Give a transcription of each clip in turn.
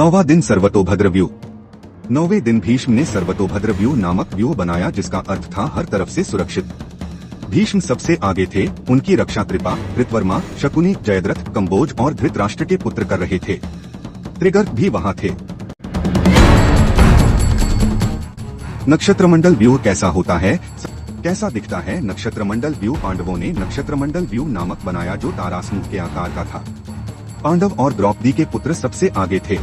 9वां दिन सर्वतोभद्र व्यूह। 9वें दिन भीष्म ने सर्वतोभद्र व्यूह नामक व्यूह बनाया, जिसका अर्थ था हर तरफ से सुरक्षित। भीष्म सबसे आगे थे। उनकी रक्षा कृपा, कृतवर्मा, शकुनी, जयद्रथ, कंबोज और धृतराष्ट्र के पुत्र कर रहे थे। त्रिगर्त भी वहां थे। नक्षत्रमंडल व्यूह कैसा होता है, कैसा दिखता है? नक्षत्रमंडल व्यूह पांडवों ने नक्षत्रमंडल व्यूह नामक बनाया, जो तारासमुख के आकार का था। पांडव और द्रौपदी के पुत्र सबसे आगे थे।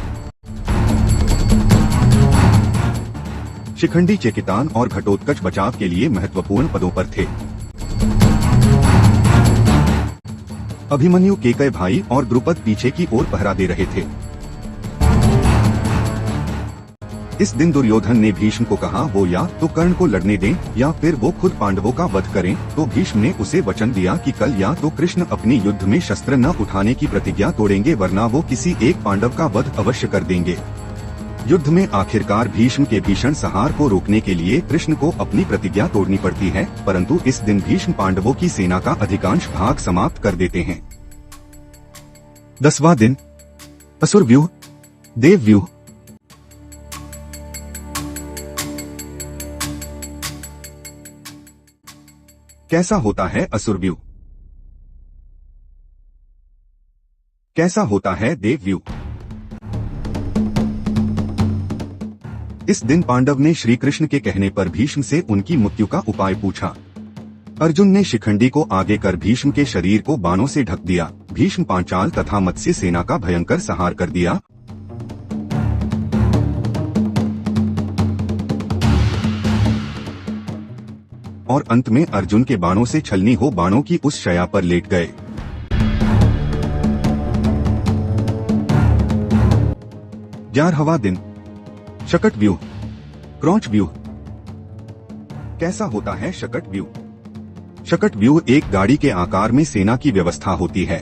शिखंडी, चेकितान और घटोत्कच बचाव के लिए महत्वपूर्ण पदों पर थे। अभिमन्यु, केकय भाई और द्रुपद पीछे की ओर पहरा दे रहे थे। इस दिन दुर्योधन ने भीष्म को कहा वो या तो कर्ण को लड़ने दें या फिर वो खुद पांडवों का वध करें। तो भीष्म ने उसे वचन दिया कि कल या तो कृष्ण अपनी युद्ध में शस्त्र न उठाने की प्रतिज्ञा तोड़ेंगे, वरना वो किसी एक पांडव का वध अवश्य कर देंगे। युद्ध में आखिरकार भीष्म के भीषण संहार को रोकने के लिए कृष्ण को अपनी प्रतिज्ञा तोड़नी पड़ती है, परंतु इस दिन भीष्म पांडवों की सेना का अधिकांश भाग समाप्त कर देते हैं। 10वां दिन असुर व्यूह, देव व्यूह। कैसा होता है असुर व्यूह, कैसा होता है देव व्यूह? इस दिन पांडव ने श्री कृष्ण के कहने पर भीष्म से उनकी मृत्यु का उपाय पूछा। अर्जुन ने शिखंडी को आगे कर भीष्म के शरीर को बाणों से ढक दिया। भीष्म पांचाल तथा मत्स्य सेना का भयंकर संहार कर दिया। और अंत में अर्जुन के बाणों से छलनी हो बाणों की उस शया पर लेट गए। ग्यारहवां दिन शकट व्यूह, क्रौंच व्यूह। कैसा होता है शकट व्यूह? शकट व्यूह एक गाड़ी के आकार में सेना की व्यवस्था होती है।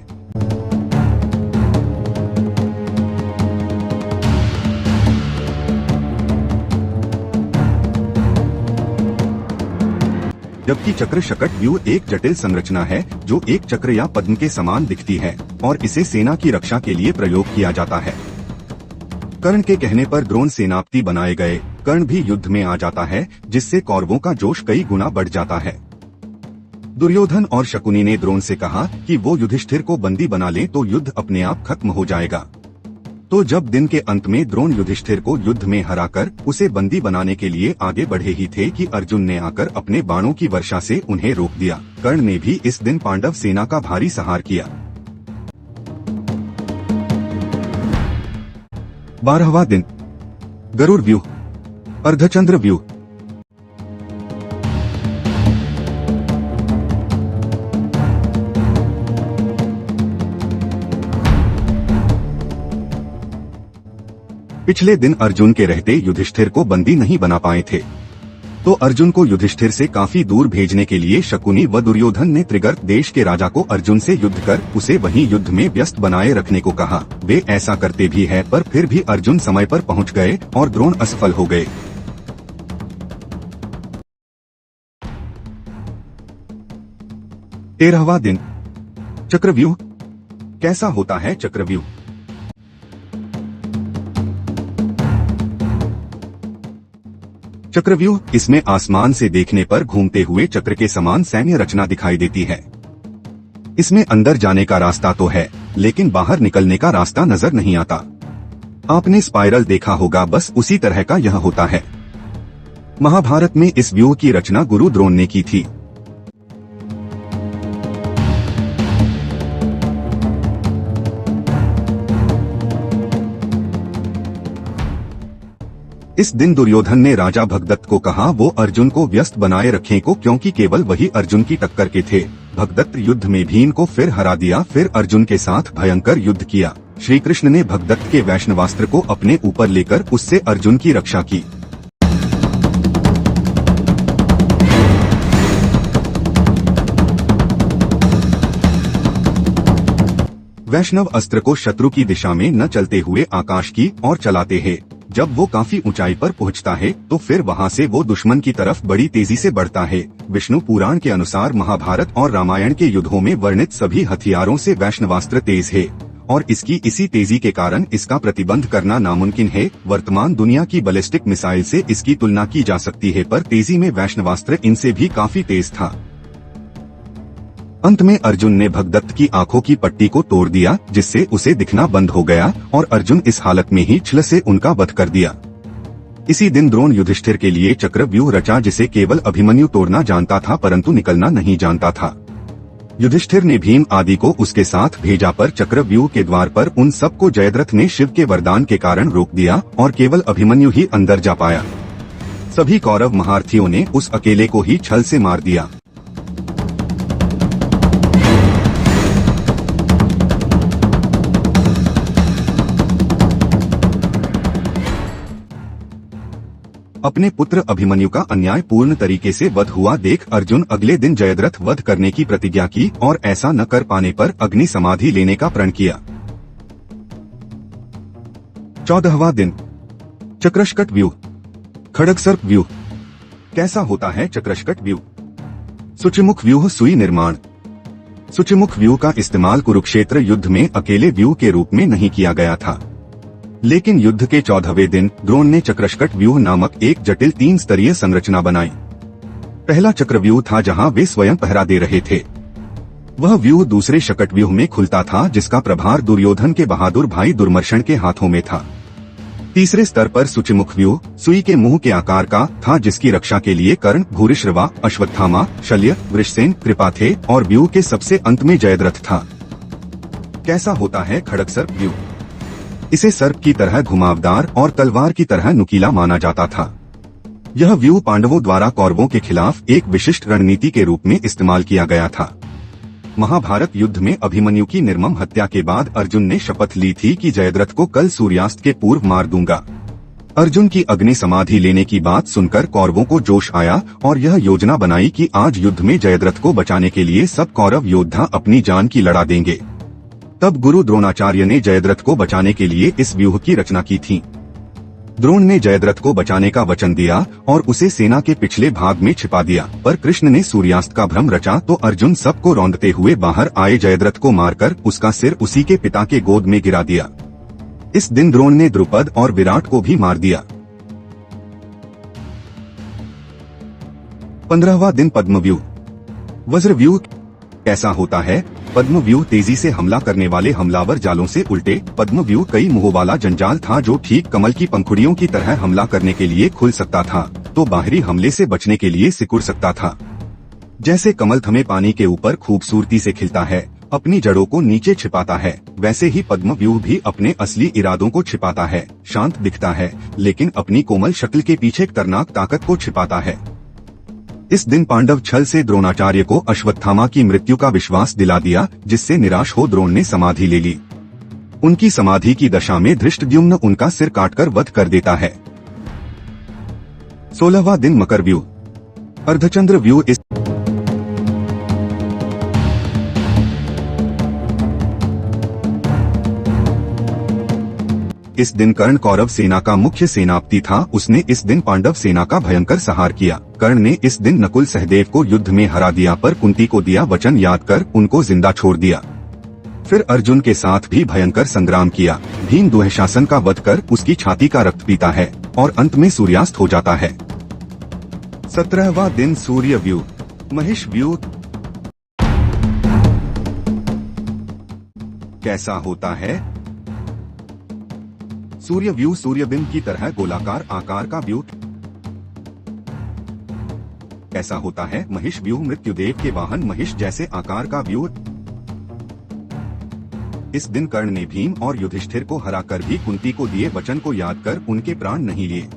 जबकि चक्र शकट व्यूह एक जटिल संरचना है जो एक चक्र या पद्म के समान दिखती है और इसे सेना की रक्षा के लिए प्रयोग किया जाता है। कर्ण के कहने पर द्रोण सेनापति बनाए गए। कर्ण भी युद्ध में आ जाता है, जिससे कौरवों का जोश कई गुना बढ़ जाता है। दुर्योधन और शकुनी ने द्रोण से कहा कि वो युधिष्ठिर को बंदी बना लें तो युद्ध अपने आप खत्म हो जाएगा। तो जब दिन के अंत में द्रोण युधिष्ठिर को युद्ध में हराकर उसे बंदी बनाने के लिए आगे बढ़े ही थे कि अर्जुन ने आकर अपने बाणों की वर्षा से उन्हें रोक दिया। कर्ण ने भी इस दिन पांडव सेना का भारी संहार किया। 12वां दिन गरुड़ व्यूह, अर्धचंद्र व्यूह। पिछले दिन अर्जुन के रहते युधिष्ठिर को बंदी नहीं बना पाए थे, तो अर्जुन को युधिष्ठिर से काफी दूर भेजने के लिए शकुनी व दुर्योधन ने त्रिगर्त देश के राजा को अर्जुन से युद्ध कर उसे वहीं युद्ध में व्यस्त बनाए रखने को कहा। वे ऐसा करते भी है, पर फिर भी अर्जुन समय पर पहुंच गए और द्रोण असफल हो गए। तेरहवां दिन चक्रव्यूह। कैसा होता है चक्रव्यूह? चक्रव्यूह, इसमें आसमान से देखने पर घूमते हुए चक्र के समान सैन्य रचना दिखाई देती है। इसमें अंदर जाने का रास्ता तो है, लेकिन बाहर निकलने का रास्ता नजर नहीं आता। आपने स्पाइरल देखा होगा, बस उसी तरह का यह होता है। महाभारत में इस व्यूह की रचना गुरु द्रोण ने की थी। इस दिन दुर्योधन ने राजा भगदत्त को कहा वो अर्जुन को व्यस्त बनाए रखें को, क्योंकि केवल वही अर्जुन की टक्कर के थे। भगदत्त युद्ध में भीम को फिर हरा दिया, फिर अर्जुन के साथ भयंकर युद्ध किया। श्री कृष्ण ने भगदत्त के वैष्णवास्त्र को अपने ऊपर लेकर उससे अर्जुन की रक्षा की। वैष्णव अस्त्र को शत्रु की दिशा में न चलते हुए आकाश की ओर चलाते हैं। जब वो काफी ऊंचाई पर पहुंचता है तो फिर वहां से वो दुश्मन की तरफ बड़ी तेजी से बढ़ता है। विष्णु पुराण के अनुसार महाभारत और रामायण के युद्धों में वर्णित सभी हथियारों से वैष्णवास्त्र तेज है और इसकी इसी तेजी के कारण इसका प्रतिबंध करना नामुमकिन है। वर्तमान दुनिया की बैलिस्टिक मिसाइल से इसकी तुलना की जा सकती है, पर तेजी में वैष्णवास्त्र इनसे भी काफी तेज था। अंत में अर्जुन ने भगदत्त की आंखों की पट्टी को तोड़ दिया, जिससे उसे दिखना बंद हो गया और अर्जुन इस हालत में ही छल से उनका वध कर दिया। इसी दिन द्रोण युधिष्ठिर के लिए चक्रव्यूह रचा, जिसे केवल अभिमन्यु तोड़ना जानता था परंतु निकलना नहीं जानता था। युधिष्ठिर ने भीम आदि को उसके साथ भेजा, पर चक्रव्यूह के द्वार पर उन सबको जयद्रथ ने शिव के वरदान के कारण रोक दिया और केवल अभिमन्यु ही अंदर जा पाया। सभी कौरव महारथियों ने उस अकेले को ही छल से मार दिया। अपने पुत्र अभिमन्यु का अन्यायपूर्ण तरीके से वध हुआ देख अर्जुन अगले दिन जयद्रथ वध करने की प्रतिज्ञा की और ऐसा न कर पाने पर अग्नि समाधि लेने का प्रण किया। 14वां दिन चक्रशकट व्यूह। खड़गसर्प व्यूह। कैसा होता है चक्रशकट व्यूह? सूच्यमुख व्यूह। सुई निर्माण। सूच्यमुख व्यूह का इस्तेमाल कुरुक्षेत्र युद्ध में अकेले व्यूह के रूप में नहीं किया गया था, लेकिन युद्ध के 14वें दिन द्रोण ने चक्रशकट व्यूह नामक एक जटिल 3 स्तरीय संरचना बनाई। पहला चक्रव्यूह था जहां वे स्वयं पहरा दे रहे थे। वह व्यूह दूसरे शकट व्यूह में खुलता था, जिसका प्रभार दुर्योधन के बहादुर भाई दुर्मर्शन के हाथों में था। तीसरे स्तर पर सूच्यमुख व्यूह सुई के मुंह के आकार का था, जिसकी रक्षा के लिए कर्ण, भूरिश्रवा, अश्वत्थामा, शल्य, वृषसेन, कृपा थे और व्यूह के सबसे अंत में जयद्रथ था। कैसा होता है खड़गसर्प व्यूह? इसे सर्प की तरह घुमावदार और तलवार की तरह नुकीला माना जाता था। यह व्यूह पांडवों द्वारा कौरवों के खिलाफ एक विशिष्ट रणनीति के रूप में इस्तेमाल किया गया था। महाभारत युद्ध में अभिमन्यु की निर्मम हत्या के बाद अर्जुन ने शपथ ली थी कि जयद्रथ को कल सूर्यास्त के पूर्व मार दूंगा। अर्जुन की अग्नि समाधि लेने की बात सुनकर कौरवों को जोश आया और यह योजना बनाई कि आज युद्ध में जयद्रथ को बचाने के लिए सब कौरव योद्धा अपनी जान की लड़ा देंगे। तब गुरु द्रोणाचार्य ने जयद्रथ को बचाने के लिए इस व्यूह की रचना की थी। द्रोण ने जयद्रथ को बचाने का वचन दिया और उसे सेना के पिछले भाग में छिपा दिया, पर कृष्ण ने सूर्यास्त का भ्रम रचा तो अर्जुन सबको रौंदते हुए बाहर आए जयद्रथ को मारकर उसका सिर उसी के पिता के गोद में गिरा दिया। इस दिन द्रोण ने द्रुपद और विराट को भी मार दिया। 15वां दिन पद्मव्यूह। वज्रव्यूह। कैसा होता है? पद्मव्यूह तेजी से हमला करने वाले हमलावर जालों से उल्टे। पद्मव्यूह कई मुंहों वाला जंजाल था जो ठीक कमल की पंखुड़ियों की तरह हमला करने के लिए खुल सकता था तो बाहरी हमले से बचने के लिए सिकुड़ सकता था। जैसे कमल थमे पानी के ऊपर खूबसूरती से खिलता है, अपनी जड़ों को नीचे छिपाता है, वैसे ही पद्मव्यूह भी अपने असली इरादों को छिपाता है। शांत दिखता है लेकिन अपनी कोमल शक्ल के पीछे खतरनाक ताकत को छिपाता है। इस दिन पांडव छल से द्रोणाचार्य को अश्वत्थामा की मृत्यु का विश्वास दिला दिया, जिससे निराश हो द्रोण ने समाधि ले ली। उनकी समाधि की दशा में धृष्टद्युम्न उनका सिर काटकर वध कर देता है। 16वां दिन मकर व्यूह। अर्धचंद्र व्यूह। इस दिन कर्ण कौरव सेना का मुख्य सेनापति था। उसने इस दिन पांडव सेना का भयंकर संहार किया। कर्ण ने इस दिन नकुल सहदेव को युद्ध में हरा दिया, पर कुंती को दिया वचन याद कर उनको जिंदा छोड़ दिया। फिर अर्जुन के साथ भी भयंकर संग्राम किया। भीम दुःशासन का वध कर उसकी छाती का रक्त पीता है और अंत में सूर्यास्त हो जाता है। 17वां दिन सूर्य व्यूह। महिष व्यूह। कैसा होता है? सूर्य व्यूह सूर्यबिंब की तरह गोलाकार आकार का व्यूह। कैसा होता है? महिष व्यूह मृत्युदेव के वाहन महिष जैसे आकार का व्यूह। इस दिन कर्ण ने भीम और युधिष्ठिर को हराकर भी कुंती को दिए वचन को याद कर उनके प्राण नहीं लिए।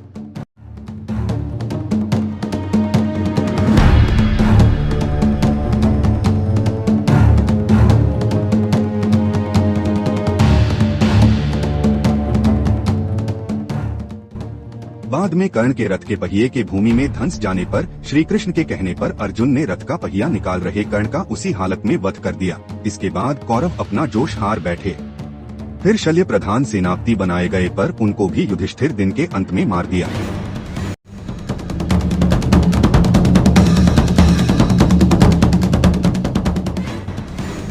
बाद में कर्ण के रथ के पहिए के भूमि में धंस जाने पर श्री कृष्ण के कहने पर अर्जुन ने रथ का पहिया निकाल रहे कर्ण का उसी हालत में वध कर दिया। इसके बाद कौरव अपना जोश हार बैठे। फिर शल्य प्रधान सेनापति बनाए गए, पर उनको भी युधिष्ठिर दिन के अंत में मार दिया।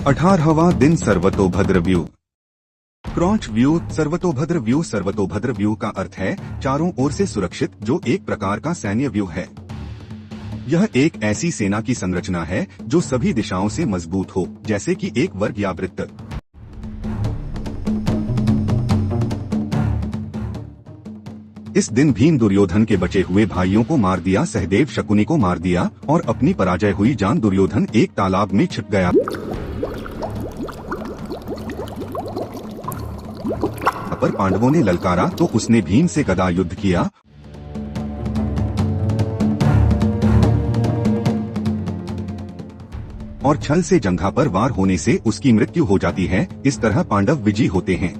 18वां दिन सर्वतोभद्र व्यूह। क्रॉच व्यू, सर्वतोभद्र व्यू। सर्वतोभद्र व्यू का अर्थ है चारों ओर से सुरक्षित, जो एक प्रकार का सैन्य व्यू है। यह एक ऐसी सेना की संरचना है जो सभी दिशाओं से मजबूत हो, जैसे कि एक वर्ग या वृत्त। इस दिन भीम दुर्योधन के बचे हुए भाइयों को मार दिया, सहदेव शकुनी को मार दिया और अपनी पराजय हुई जान दुर्योधन एक तालाब में छिप गया। पर पांडवों ने ललकारा तो उसने भीम से गदा युद्ध किया और छल से जंघा पर वार होने से उसकी मृत्यु हो जाती है। इस तरह पांडव विजयी होते हैं।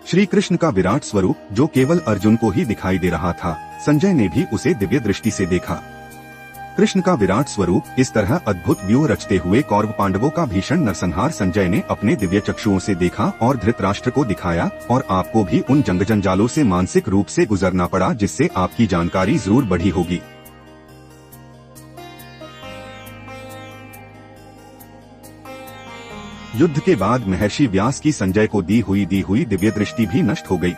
श्री कृष्ण का विराट स्वरूप जो केवल अर्जुन को ही दिखाई दे रहा था, संजय ने भी उसे दिव्य दृष्टि से देखा। कृष्ण का विराट स्वरूप इस तरह अद्भुत व्यूह रचते हुए कौरव पांडवों का भीषण नरसंहार संजय ने अपने दिव्य चक्षुओं से देखा और धृतराष्ट्र को दिखाया। और आपको भी उन जंग जंजालों से मानसिक रूप से गुजरना पड़ा, जिससे आपकी जानकारी जरूर बढ़ी होगी। युद्ध के बाद महर्षि व्यास की संजय को दी हुई दिव्य दृष्टि भी नष्ट हो गई।